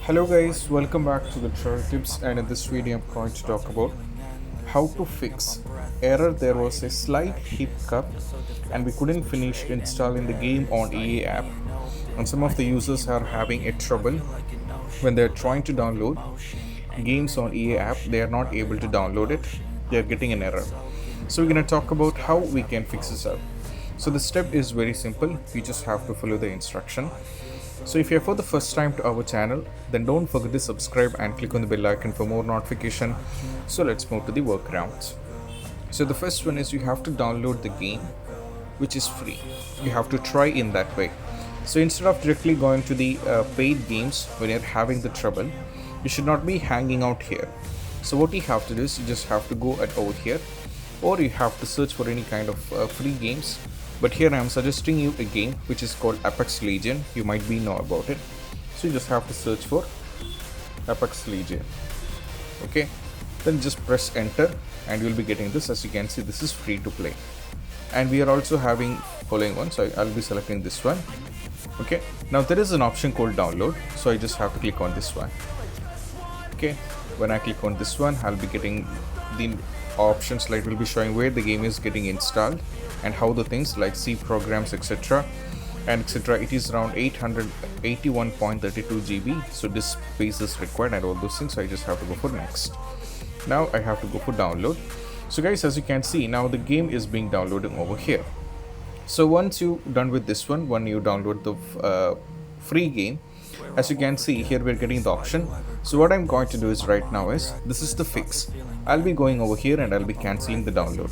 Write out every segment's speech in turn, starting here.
Hello guys, welcome back to the tutorial tips, and in this video I'm going to talk about how to fix error. There was a slight hiccup and we couldn't finish installing the game on EA app, and some of the users are having a trouble when they're trying to download games on EA app. They are not able to download it, they are getting an error. So we're going to talk about how we can fix this up. So the step is very simple, you just have to follow the instruction. So if you're for the first time to our channel, then don't forget to subscribe and click on the bell icon for more notification. So let's move to the workarounds. So the first one is you have to download the game, which is free. You have to try in that way. So instead of directly going to the paid games when you're having the trouble, you should not be hanging out here. So what you have to do is you just have to go over here, or you have to search for any kind of free games. But here I am suggesting you a game which is called Apex Legion. You might be know about it. So you just have to search for Apex Legion. Okay, then just press enter and you will be getting this. As you can see, this is free to play, and we are also having following one, so I'll be selecting this one. Okay, now there is an option called download, so I just have to click on this one. Okay, when I click on this one, I'll be getting the options like will be showing where the game is getting installed and how the things like C programs, etc. and etc. It is around 881.32 GB, so this space is required and all those things. So I just have to go for next. Now I have to go for download. So guys, as you can see, now the game is being downloaded over here. So once you done with this one, when you download the free game, as you can see here, we're getting the option. So what I'm going to do is right now is, this is the fix. I'll be going over here and I'll be cancelling the download.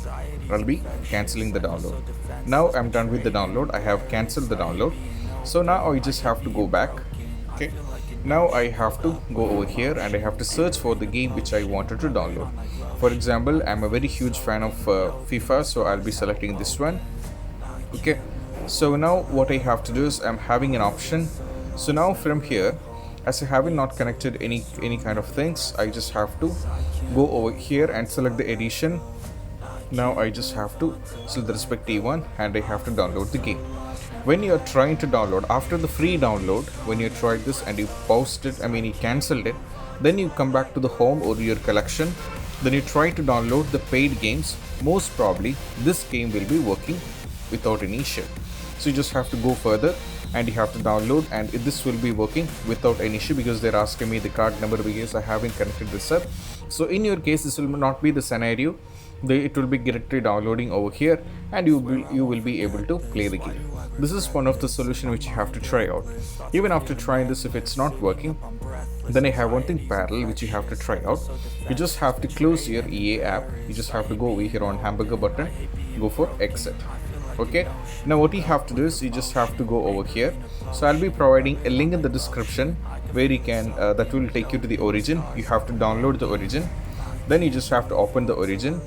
Now I'm done with the download. I have cancelled the download. So now I just have to go back. Okay, now I have to go over here and I have to search for the game which I wanted to download. For example, I'm a very huge fan of FIFA, so I'll be selecting this one. Okay, so now what I have to do is I'm having an option. So now from here, as I haven't not connected any kind of things, I just have to go over here and select the edition. Now I just have to select the respective one and I have to download the game. When you are trying to download, after the free download, when you tried this and you paused it, you cancelled it, then you come back to the home or your collection, then you try to download the paid games, most probably this game will be working without any issue. So you just have to go further and you have to download, and this will be working without any issue because they're asking me the card number because I haven't connected this up. So in your case, this will not be the scenario. It will be directly downloading over here and you will be able to play the game. This is one of the solution which you have to try out. Even after trying this, if it's not working, then I have one thing parallel which you have to try out. You just have to close your EA app. You just have to go over here on hamburger button, go for exit. Okay, now what you have to do is you just have to go over here. So I'll be providing a link in the description where you can that will take you to the origin. You have to download the origin, then you just have to open the origin,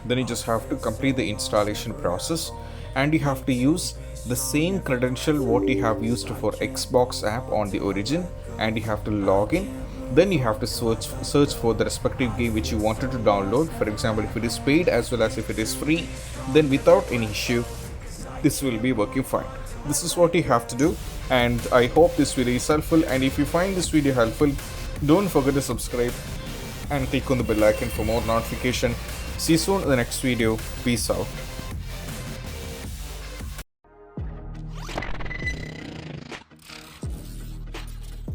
then you just have to complete the installation process, and you have to use the same credential what you have used for Xbox app on the origin, and you have to log in. Then you have to search for the respective game which you wanted to download. For example, if it is paid as well as if it is free, then without any issue this will be working fine. This is what you have to do, and I hope this video is helpful. And if you find this video helpful, don't forget to subscribe and click on the bell icon for more notification. See you soon in the next video. Peace out.